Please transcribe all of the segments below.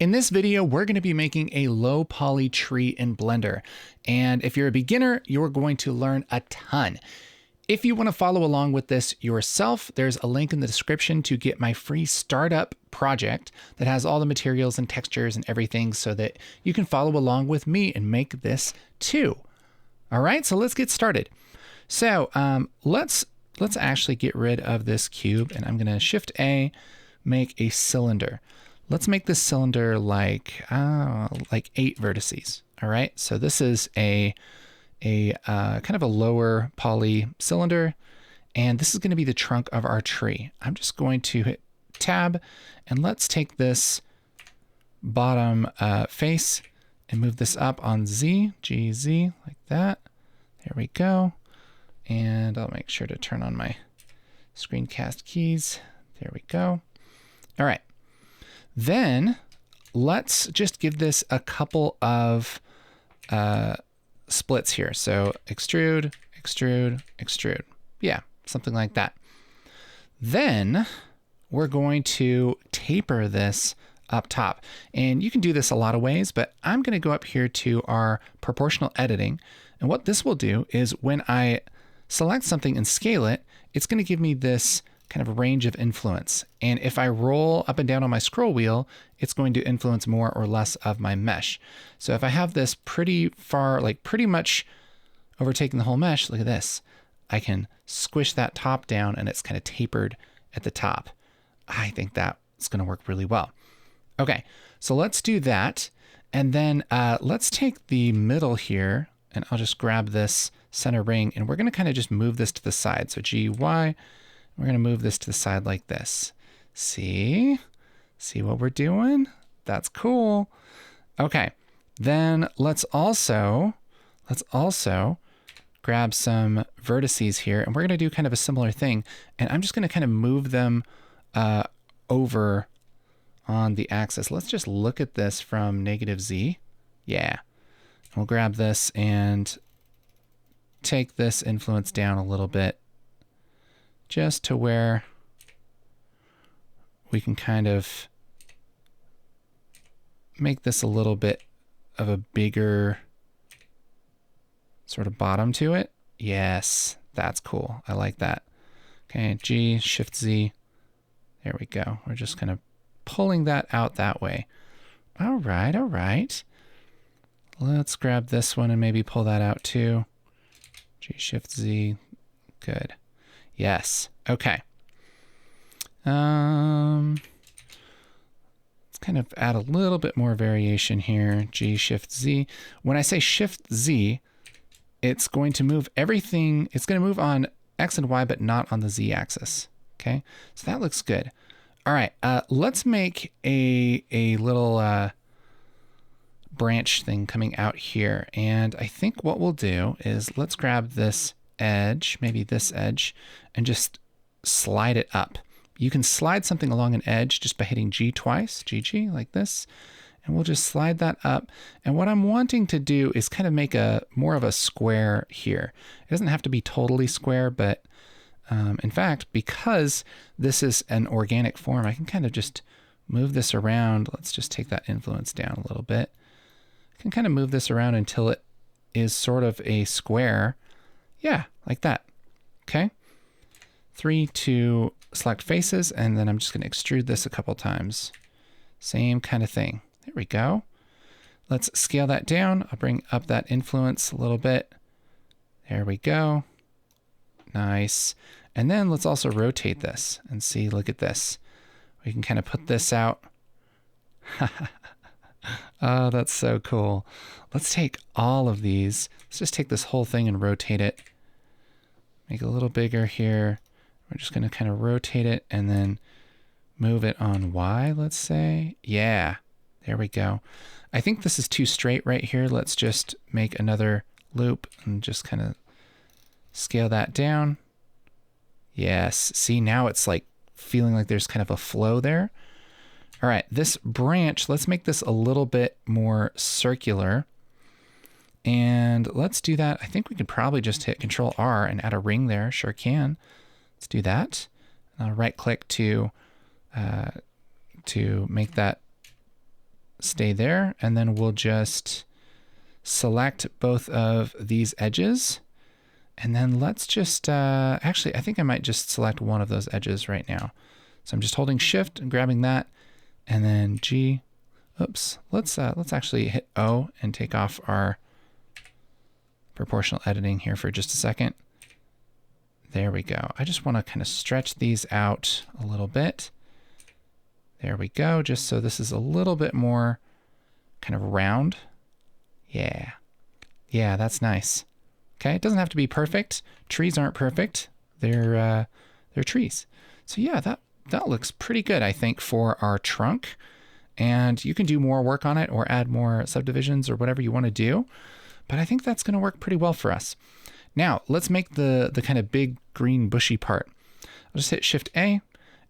In this video, we're going to be making a low poly tree in Blender. And if you're a beginner, you're going to learn a ton. If you want to follow along with this yourself, there's a link in the description to get my free startup project that has all the materials and textures and everything so that you can follow along with me and make this too. All right, so let's get started. So let's actually get rid of this cube, and I'm going to Shift A, make a cylinder. Let's make this cylinder like 8 vertices. All right, so this is a kind of a lower poly cylinder, and this is going to be the trunk of our tree. I'm just going to hit Tab, and let's take this bottom face and move this up on Z, GZ, like that. There we go. And I'll make sure to turn on my screencast keys. There we go. All right. Then let's just give this a couple of splits here. So extrude, extrude, extrude. Yeah, something like that. Then we're going to taper this up top. And you can do this a lot of ways, but I'm going to go up here to our proportional editing. And what this will do is when I select something and scale it, it's going to give me this kind of range of influence. And if I roll up and down on my scroll wheel, it's going to influence more or less of my mesh. So if I have this pretty far, like pretty much overtaking the whole mesh, look at this. I can squish that top down and it's kind of tapered at the top. I think that's going to work really well. Okay, so let's do that. And then let's take the middle here, and I'll just grab this center ring, and we're going to kind of just move this to the side. So GY. We're going to move this to the side like this. See what we're doing? That's cool. Okay, then let's also grab some vertices here, and we're going to do kind of a similar thing. And I'm just going to kind of move them over on the axis. Let's just look at this from -Z. Yeah. We'll grab this and take this influence down a little bit, just to where we can kind of make this a little bit of a bigger sort of bottom to it. Yes, that's cool. I like that. Okay, G, Shift Z. There we go. We're just kind of pulling that out that way. All right, all right. Let's grab this one and maybe pull that out too. G, Shift Z. Good. Yes. Okay. Let's kind of add a little bit more variation here. G, Shift Z. When I say Shift Z, it's going to move everything. It's going to move on X and Y, but not on the Z axis. Okay. So that looks good. All right. Let's make a little branch thing coming out here. And I think what we'll do is let's grab this edge, maybe this edge, and just slide it up. You can slide something along an edge just by hitting G twice, GG, like this, and we'll just slide that up. And what I'm wanting to do is kind of make a more of a square here. It doesn't have to be totally square, but in fact, because this is an organic form, I can kind of just move this around. Let's just take that influence down a little bit. I can kind of move this around until it is sort of a square. Yeah, like that. Okay. 3 to select faces, and then I'm just going to extrude this a couple times. Same kind of thing. There we go. Let's scale that down. I'll bring up that influence a little bit. There we go. Nice. And then let's also rotate this and see, look at this. We can kind of put this out. Oh, that's so cool. Let's take all of these. Let's just take this whole thing and rotate it. Make it a little bigger here. We're just going to kind of rotate it and then move it on Y, let's say. Yeah, there we go. I think this is too straight right here. Let's just make another loop and just kind of scale that down. Yes, see, now it's like feeling like there's kind of a flow there. All right, this branch, let's make this a little bit more circular. And let's do that. I think we could probably just hit Control R and add a ring there. Sure can. Let's do that. And I'll right click to make that stay there. And then we'll just select both of these edges. And then let's just, actually, I think I might just select one of those edges right now. So I'm just holding Shift and grabbing that, and then G. Oops, let's actually hit O and take off our proportional editing here for just a second. There we go. I just want to kind of stretch these out a little bit. There we go, just so this is a little bit more kind of round. Yeah, that's nice. Okay, it doesn't have to be perfect. Trees aren't perfect. They're trees. So yeah, that looks pretty good, I think, for our trunk. And you can do more work on it or add more subdivisions or whatever you want to do. But I think that's going to work pretty well for us. Now, let's make the kind of big green bushy part. I'll just hit Shift A,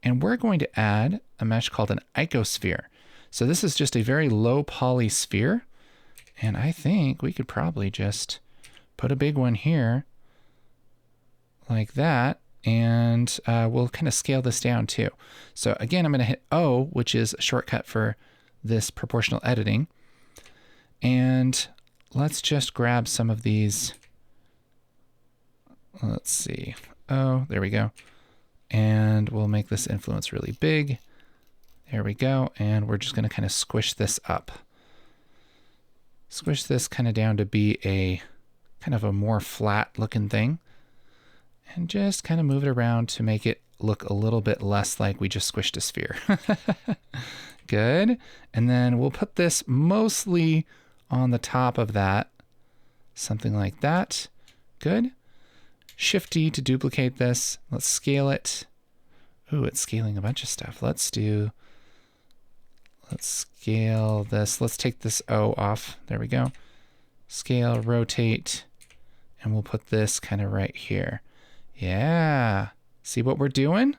and we're going to add a mesh called an icosphere. So this is just a very low poly sphere. And I think we could probably just put a big one here like that. And we'll kind of scale this down too. So again, I'm going to hit O, which is a shortcut for this proportional editing. And let's just grab some of these. Let's see. Oh, there we go. And we'll make this influence really big. There we go. And we're just going to kind of squish this up. Squish this kind of down to be a kind of a more flat looking thing. And just kind of move it around to make it look a little bit less like we just squished a sphere. Good. And then we'll put this mostly on the top of that. Something like that. Good. Shift D to duplicate this. Let's scale it. Ooh, it's scaling a bunch of stuff. Let's scale this. Let's take this O off. There we go. Scale, rotate, and we'll put this kind of right here. Yeah. See what we're doing?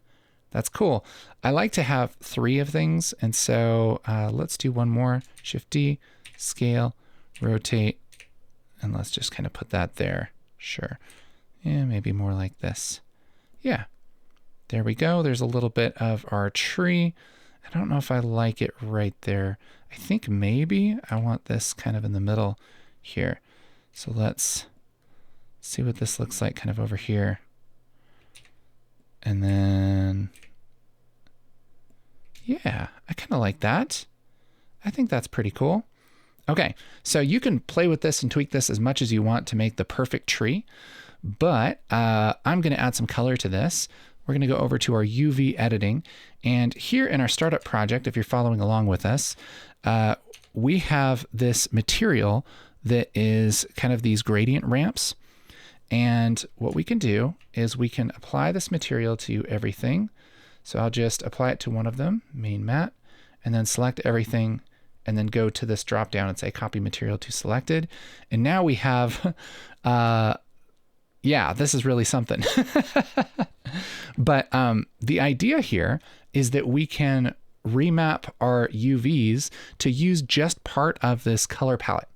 That's cool. I like to have 3 of things. And so let's do one more. Shift D, scale, rotate, and let's just kind of put that there. Sure. Yeah, maybe more like this. Yeah. There we go. There's a little bit of our tree. I don't know if I like it right there. I think maybe I want this kind of in the middle here. So let's see what this looks like kind of over here. And then, yeah, I kind of like that. I think that's pretty cool. Okay, so you can play with this and tweak this as much as you want to make the perfect tree, but I'm going to add some color to this. We're going to go over to our UV editing, and here in our startup project, if you're following along with us, we have this material that is kind of these gradient ramps. And what we can do is we can apply this material to everything. So I'll just apply it to one of them, main matte, and then select everything, and then go to this drop down and say copy material to selected. And now we have, yeah, this is really something. But the idea here is that we can remap our UVs to use just part of this color palette.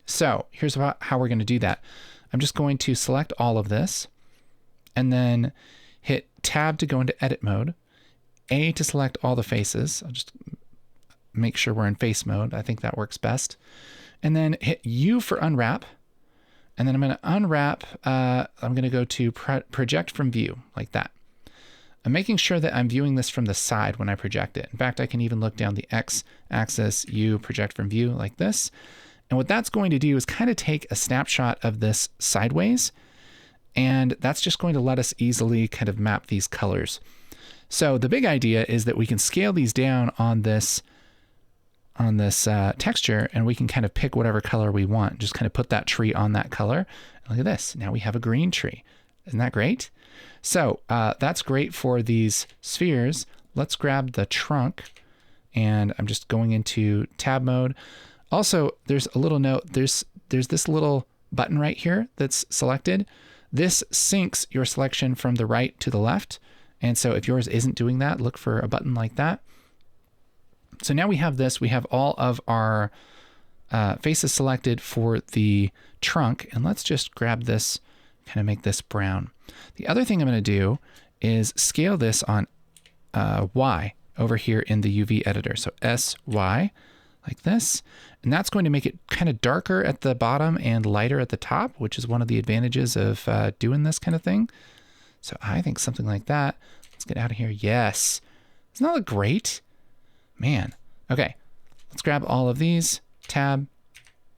So here's how we're going to do that. I'm just going to select all of this and then hit Tab to go into edit mode, A to select all the faces. I'll just make sure we're in face mode. I think that works best. And then hit U for unwrap. And then I'm going to unwrap. I'm going to go to project from view like that. I'm making sure that I'm viewing this from the side when I project it. In fact, I can even look down the X axis, U, project from view like this. And what that's going to do is kind of take a snapshot of this sideways, and that's just going to let us easily kind of map these colors. So the big idea is that we can scale these down on this texture, and we can kind of pick whatever color we want. Just kind of put that tree on that color. And look at this. Now we have a green tree. Isn't that great? So that's great for these spheres. Let's grab the trunk, and I'm just going into tab mode. Also, there's a little note, there's this little button right here that's selected. This syncs your selection from the right to the left. And so if yours isn't doing that, look for a button like that. So now we have this, we have all of our faces selected for the trunk. And let's just grab this, kind of make this brown. The other thing I'm going to do is scale this on Y over here in the UV editor. So SY like this. And that's going to make it kind of darker at the bottom and lighter at the top, which is one of the advantages of doing this kind of thing. So I think something like that. Let's get out of here. Yes. Doesn't that look great? Man. Okay. Let's grab all of these. Tab,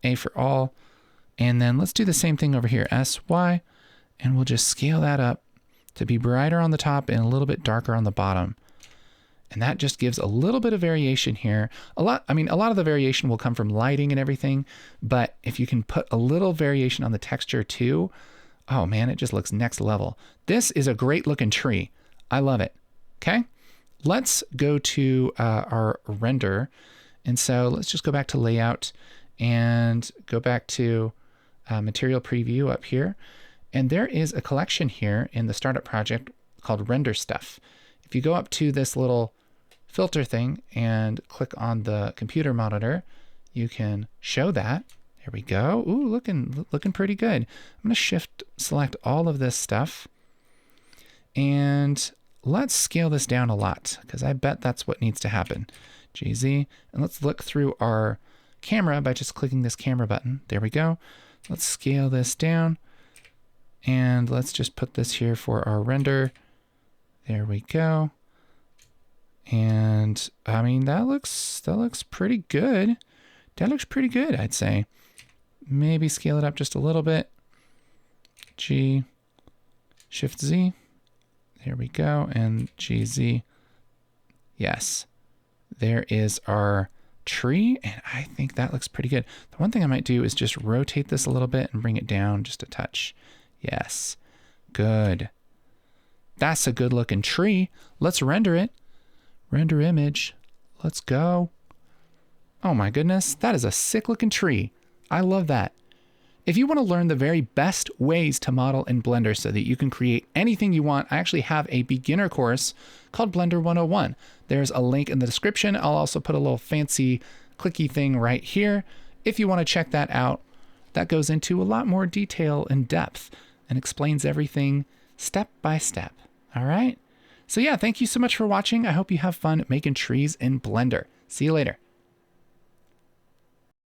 A for all. And then let's do the same thing over here. S, Y. And we'll just scale that up to be brighter on the top and a little bit darker on the bottom. And that just gives a little bit of variation here. A lot of the variation will come from lighting and everything, but if you can put a little variation on the texture too, oh man, it just looks next level. This is a great looking tree. I love it. Okay, let's go to our render. And so let's just go back to layout and go back to material preview up here. And there is a collection here in the startup project called render stuff. If you go up to this little filter thing and click on the computer monitor, you can show that. There we go. Ooh, looking pretty good. I'm going to shift select all of this stuff. And let's scale this down a lot because I bet that's what needs to happen. GZ. And let's look through our camera by just clicking this camera button. There we go. Let's scale this down. And let's just put this here for our render. There we go. And I mean, that looks pretty good. That looks pretty good, I'd say. Maybe scale it up just a little bit. G, Shift Z. There we go. And GZ. Yes. There is our tree. And I think that looks pretty good. The one thing I might do is just rotate this a little bit and bring it down just a touch. Yes. Good. That's a good looking tree. Let's render it. Render image. Let's go. Oh my goodness. That is a sick looking tree. I love that. If you want to learn the very best ways to model in Blender so that you can create anything you want, I actually have a beginner course called Blender 101. There's a link in the description. I'll also put a little fancy clicky thing right here. If you want to check that out, that goes into a lot more detail and depth and explains everything step by step. All right. So yeah, thank you so much for watching. I hope you have fun making trees in Blender. See you later.